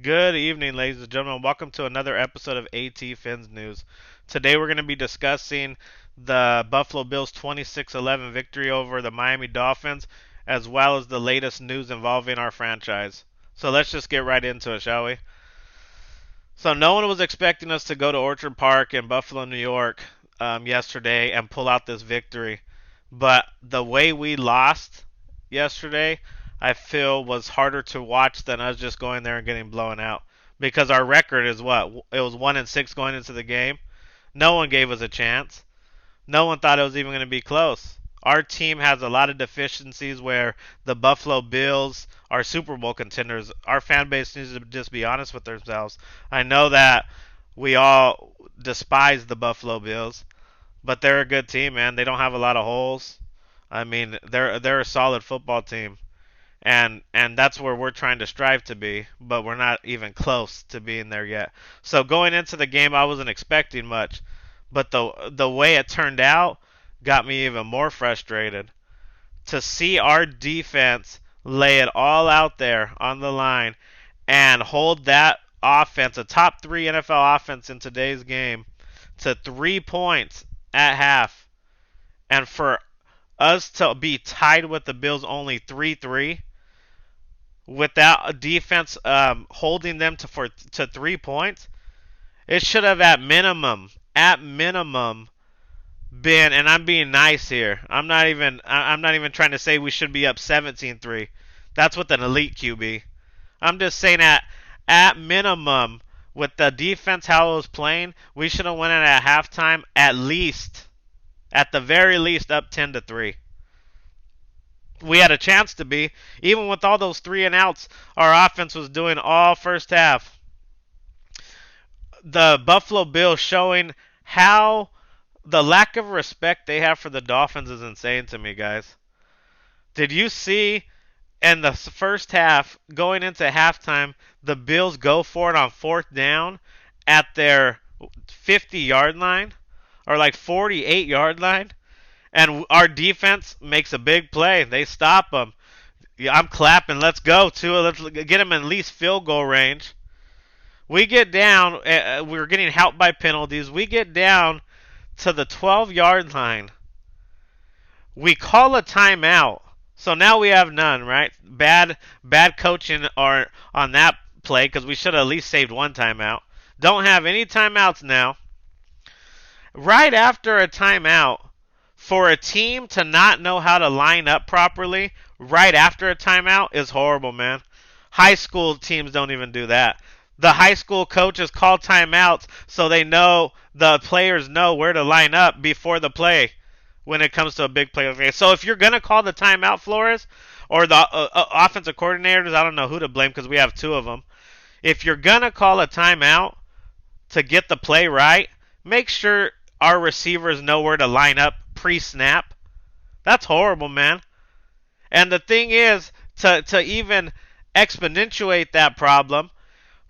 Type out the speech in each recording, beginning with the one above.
Good evening, ladies and gentlemen. Welcome to another episode of AT Fins News. Today we're going to be discussing the Buffalo Bills 26-11 victory over the Miami Dolphins, as well as the latest news involving our franchise. So let's just get right into it, shall we? So no one was expecting us to go to Orchard Park in Buffalo, New York, yesterday and pull out this victory. But the way we lost yesterday, I feel was harder to watch than us just going there and getting blown out. Because our record is what? It was 1-6 going into the game. No one gave us a chance. No one thought it was even going to be close. Our team has a lot of deficiencies where the Buffalo Bills are Super Bowl contenders. Our fan base needs to just be honest with themselves. I know that we all despise the Buffalo Bills, but they're a good team, man. They don't have a lot of holes. I mean, they're a solid football team. And that's where we're trying to strive to be, but we're not even close to being there yet. So going into the game, I wasn't expecting much, but the way it turned out got me even more frustrated. To see our defense lay it all out there on the line and hold that offense, a top 3 NFL offense in today's game, to 3 points at half, and for us to be tied with the Bills only 3-3 without a defense holding them to 3 points, it should have at minimum been, and I'm being nice here. I'm not even trying to say we should be up 17-3. That's with an elite QB. I'm just saying at minimum, with the defense how it was playing, we should have won it at halftime at the very least up 10-3. We had a chance to be. Even with all those 3-and-outs, our offense was doing all first half. The Buffalo Bills showing how the lack of respect they have for the Dolphins is insane to me, guys. Did you see in the first half, going into halftime, the Bills go for it on 4th down at their 50-yard line or like 48-yard line? And our defense makes a big play. They stop them. Yeah, I'm clapping. Let's go, Tua. Let's get them in at least field goal range. We get down. We're getting helped by penalties. We get down to the 12-yard line. We call a timeout. So now we have none, right? Bad coaching on that play because we should have at least saved one timeout. Don't have any timeouts now. Right after a timeout, for a team to not know how to line up properly right after a timeout is horrible, man. High school teams don't even do that. The high school coaches call timeouts so the players know where to line up before the play when it comes to a big play. Okay, so if you're going to call the timeout, Flores, or the offensive coordinators, I don't know who to blame because we have 2 of them. If you're going to call a timeout to get the play right, make sure our receivers know where to line up pre-snap. That's horrible, man. And the thing is, to even exponentiate that problem,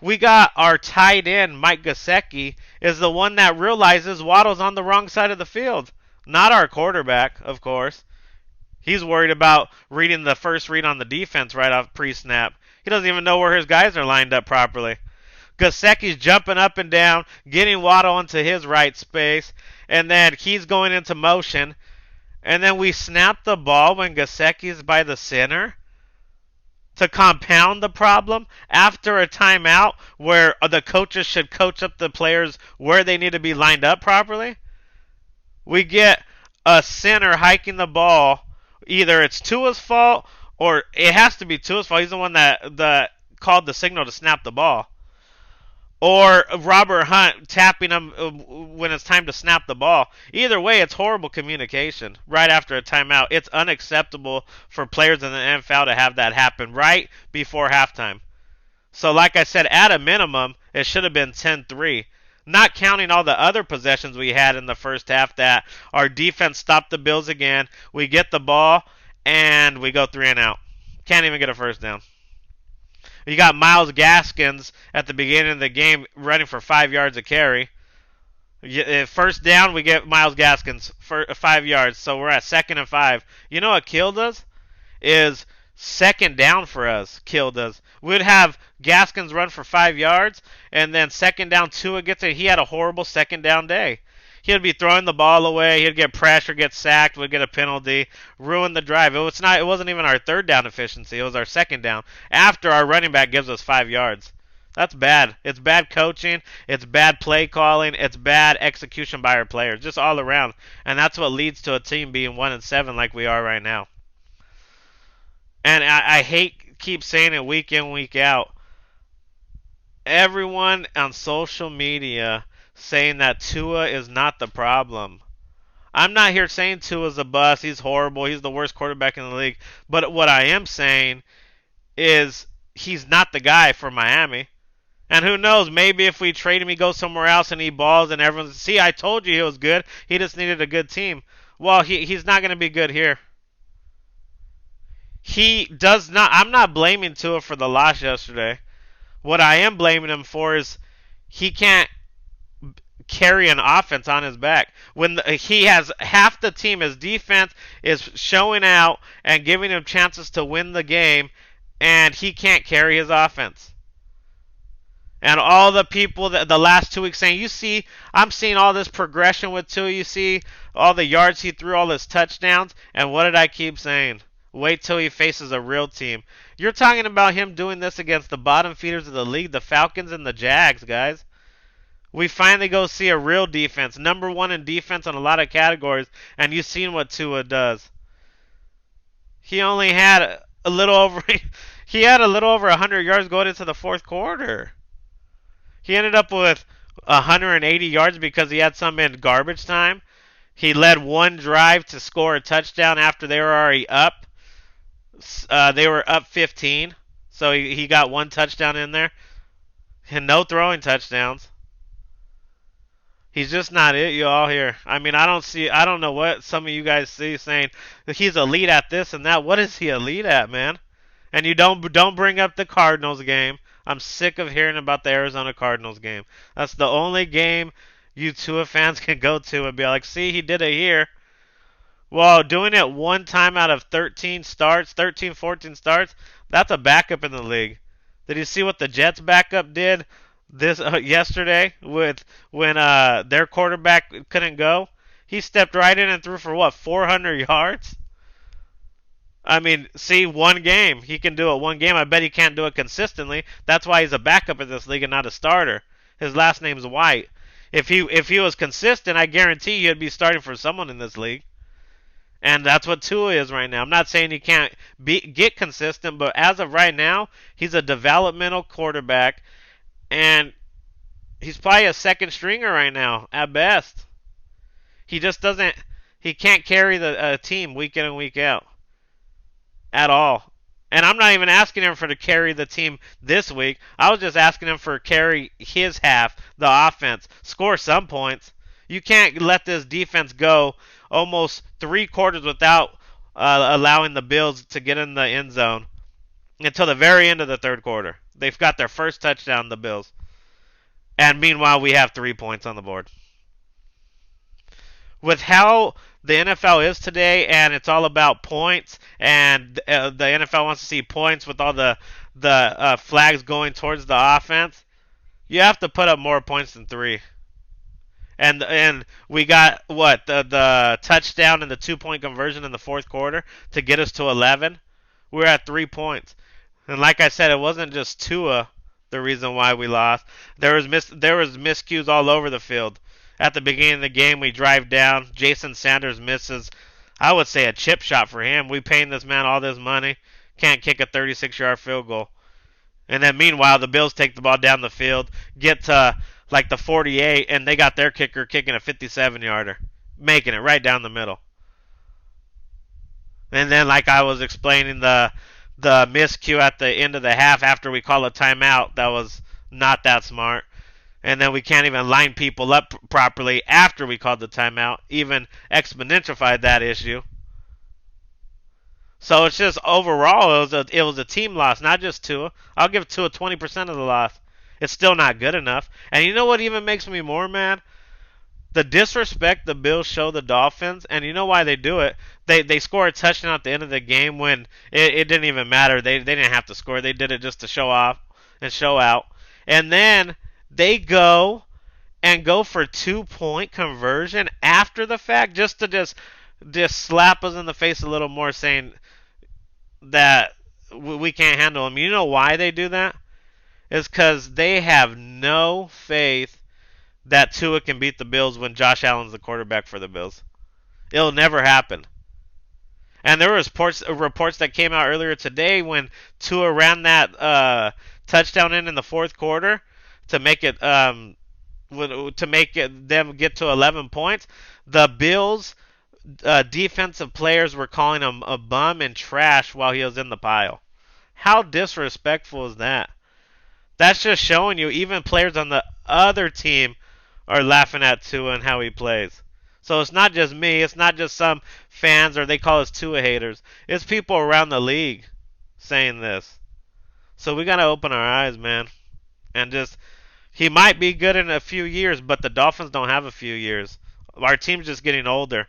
we got our tight end, Mike Gesicki, is the one that realizes Waddle's on the wrong side of the field. Not our quarterback, of course. He's worried about reading the first read on the defense right off pre-snap. He doesn't even know where his guys are lined up properly. Gesicki's jumping up and down, getting Waddle into his right space, and then he's going into motion. And then we snap the ball when Gesicki's by the center to compound the problem after a timeout where the coaches should coach up the players where they need to be lined up properly. We get a center hiking the ball. Either it's Tua's fault or it has to be Tua's fault. He's the one that called the signal to snap the ball. Or Robert Hunt tapping him when it's time to snap the ball. Either way, it's horrible communication right after a timeout. It's unacceptable for players in the NFL to have that happen right before halftime. So like I said, at a minimum, it should have been 10-3. Not counting all the other possessions we had in the first half that our defense stopped the Bills again. We get the ball, and we go 3-and-out. Can't even get a first down. You got Myles Gaskins at the beginning of the game running for 5 yards a carry. First down, we get Myles Gaskins for 5 yards, so we're at 2nd and 5. You know what killed us? Is second down for us killed us. We'd have Gaskins run for 5 yards, and then second down Tua gets it. He had a horrible second down day. He'd be throwing the ball away. He'd get pressure, get sacked, would get a penalty, ruin the drive. It was not. It wasn't even our third down efficiency. It was our second down after our running back gives us 5 yards. That's bad. It's bad coaching. It's bad play calling. It's bad execution by our players, just all around. And that's what leads to a team being 1-7 like we are right now. And I hate keep saying it week in, week out. Everyone on social media saying that Tua is not the problem. I'm not here saying Tua's a bust. He's horrible. He's the worst quarterback in the league. But what I am saying is he's not the guy for Miami. And who knows, maybe if we trade him, he goes somewhere else and he balls and everyone's, see, I told you he was good. He just needed a good team. Well, he's not going to be good here. He does not. I'm not blaming Tua for the loss yesterday. What I am blaming him for is he can't carry an offense on his back. When he has half the team, his defense is showing out and giving him chances to win the game, and he can't carry his offense. And all the people that the last 2 weeks saying, you see, I'm seeing all this progression with Tua. You see all the yards he threw, all his touchdowns. And what did I keep saying? Wait till he faces a real team. You're talking about him doing this against the bottom feeders of the league, the Falcons and the Jags, guys. We finally go see a real defense, number one in defense on a lot of categories, and you've seen what Tua does. He only had a little over he had a little over 100 yards going into the fourth quarter. He ended up with 180 yards because he had some in garbage time. He led one drive to score a touchdown after they were already up. They were up 15, so he got one touchdown in there. And no throwing touchdowns. He's just not it, y'all, here. I mean, I don't know what some of you guys see saying that he's elite at this and that. What is he elite at, man? And you don't bring up the Cardinals game. I'm sick of hearing about the Arizona Cardinals game. That's the only game you Tua fans can go to and be like, see, he did it here. Well, doing it one time out of 13 starts, 13, 14 starts, that's a backup in the league. Did you see what the Jets backup did this yesterday with when their quarterback couldn't go? He stepped right in and threw for what, 400 yards? I mean, see, one game. He can do it one game. I bet he can't do it consistently. That's why he's a backup in this league and not a starter. His last name's White. If he was consistent, I guarantee he'd be starting for someone in this league. And that's what Tua is right now. I'm not saying he can't get consistent, but as of right now, he's a developmental quarterback, and he's probably a second stringer right now at best. He just doesn't. He can't carry the team week in and week out at all. And I'm not even asking him for to carry the team this week. I was just asking him for carry his half, the offense, score some points. You can't let this defense go almost 3 quarters without allowing the Bills to get in the end zone until the very end of the third quarter. They've got their first touchdown, the Bills. And meanwhile, we have 3 points on the board. With how the NFL is today, and it's all about points, and the NFL wants to see points with all the flags going towards the offense, you have to put up more points than 3. And we got what the touchdown and the 2-point conversion in the fourth quarter to get us to 11. We're at 3 points, and like I said, it wasn't just Tua the reason why we lost. There was miscues all over the field. At the beginning of the game, we drive down. Jason Sanders misses, I would say, a chip shot for him. We paying this man all this money, can't kick a 36-yard field goal. And then meanwhile, the Bills take the ball down the field, get to like the 48, and they got their kicker kicking a 57-yarder, making it right down the middle. And then, like I was explaining, the miscue at the end of the half after we call a timeout, that was not that smart. And then we can't even line people up properly after we called the timeout, even exponentified that issue. So it's just overall, it was a team loss, not just Tua. I'll give Tua 20% of the loss. It's still not good enough. And you know what even makes me more mad? The disrespect the Bills show the Dolphins, and you know why they do it. They score a touchdown at the end of the game when it didn't even matter. They didn't have to score. They did it just to show off and show out. And then they go for 2 point conversion after the fact just to just slap us in the face a little more, saying that we can't handle them. You know why they do that? It's because they have no faith that Tua can beat the Bills when Josh Allen's the quarterback for the Bills. It'll never happen. And there were reports that came out earlier today when Tua ran that touchdown in the fourth quarter to make it them get to 11 points. The Bills defensive players were calling him a bum and trash while he was in the pile. How disrespectful is that? That's just showing you even players on the other team are laughing at Tua and how he plays. So it's not just me, it's not just some fans or they call us Tua haters. It's people around the league saying this. So we got to open our eyes, man. And just he might be good in a few years, but the Dolphins don't have a few years. Our team's just getting older.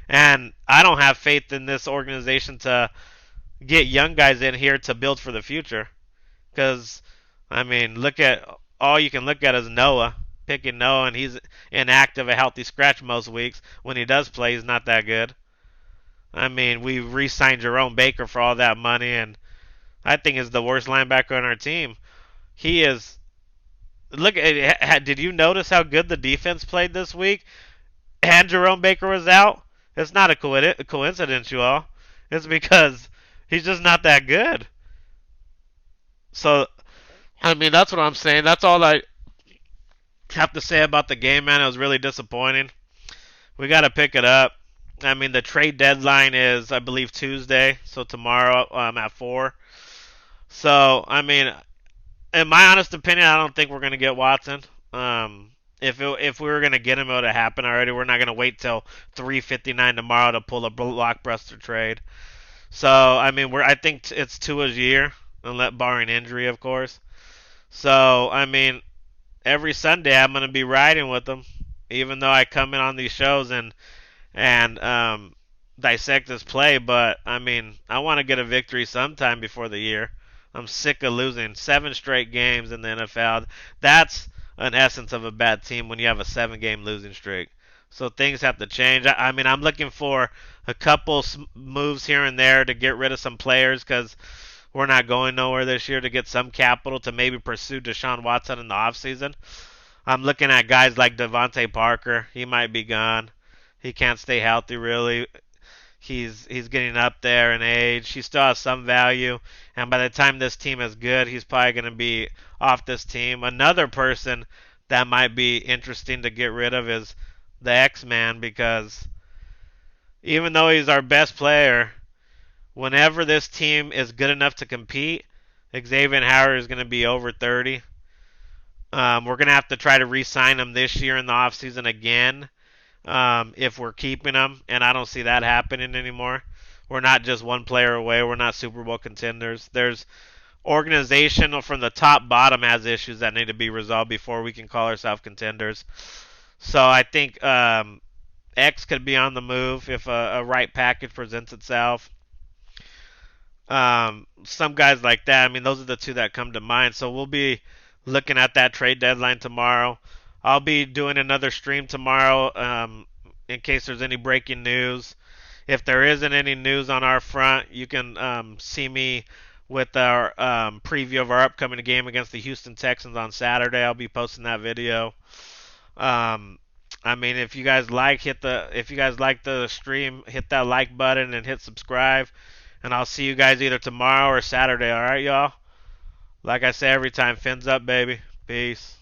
And I don't have faith in this organization to get young guys in here to build for the future. Because, I mean, look at all you can look at is Noah. Picking Noah, and he's inactive, a healthy scratch most weeks. When he does play, he's not that good. I mean, we re-signed Jerome Baker for all that money, and I think is the worst linebacker on our team. He is. Look, did you notice how good the defense played this week? And Jerome Baker was out. It's not a coincidence, you all. It's because he's just not that good. So, I mean, that's what I'm saying. That's all I have to say about the game, man. It was really disappointing. We got to pick it up. I mean, the trade deadline is, I believe, Tuesday, so tomorrow at 4. So, I mean, in my honest opinion, I don't think we're going to get Watson. If we were going to get him, it would have happened already. We're not going to wait till 3:59 tomorrow to pull a blockbuster trade. So, I mean, I think it's Tua's year, unless barring injury, of course. So, I mean, every Sunday I'm going to be riding with him, even though I come in on these shows and dissect his play. But I mean, I want to get a victory sometime before the year. I'm sick of losing 7 straight games in the NFL. That's an essence of a bad team when you have a 7-game losing streak. So things have to change. I mean, I'm looking for a couple moves here and there to get rid of some players because we're not going nowhere this year, to get some capital to maybe pursue Deshaun Watson in the offseason. I'm looking at guys like Devontae Parker. He might be gone. He can't stay healthy, really. He's getting up there in age. He still has some value. And by the time this team is good, he's probably going to be off this team. Another person that might be interesting to get rid of is the X-Man, because even though he's our best player, whenever this team is good enough to compete, Xavier Howard is going to be over 30. We're going to have to try to re-sign him this year in the offseason again if we're keeping him, and I don't see that happening anymore. We're not just one player away. We're not Super Bowl contenders. There's organization from the top bottom has issues that need to be resolved before we can call ourselves contenders. So I think X could be on the move if a right package presents itself. Some guys like that. I mean, those are the two that come to mind. So we'll be looking at that trade deadline tomorrow. I'll be doing another stream tomorrow in case there's any breaking news. If there isn't any news on our front, you can see me with our preview of our upcoming game against the Houston Texans on Saturday. I'll be posting that video. I mean, if you guys like the stream, hit that like button and hit subscribe. And I'll see you guys either tomorrow or Saturday. All right, y'all? Like I say every time, fins up, baby. Peace.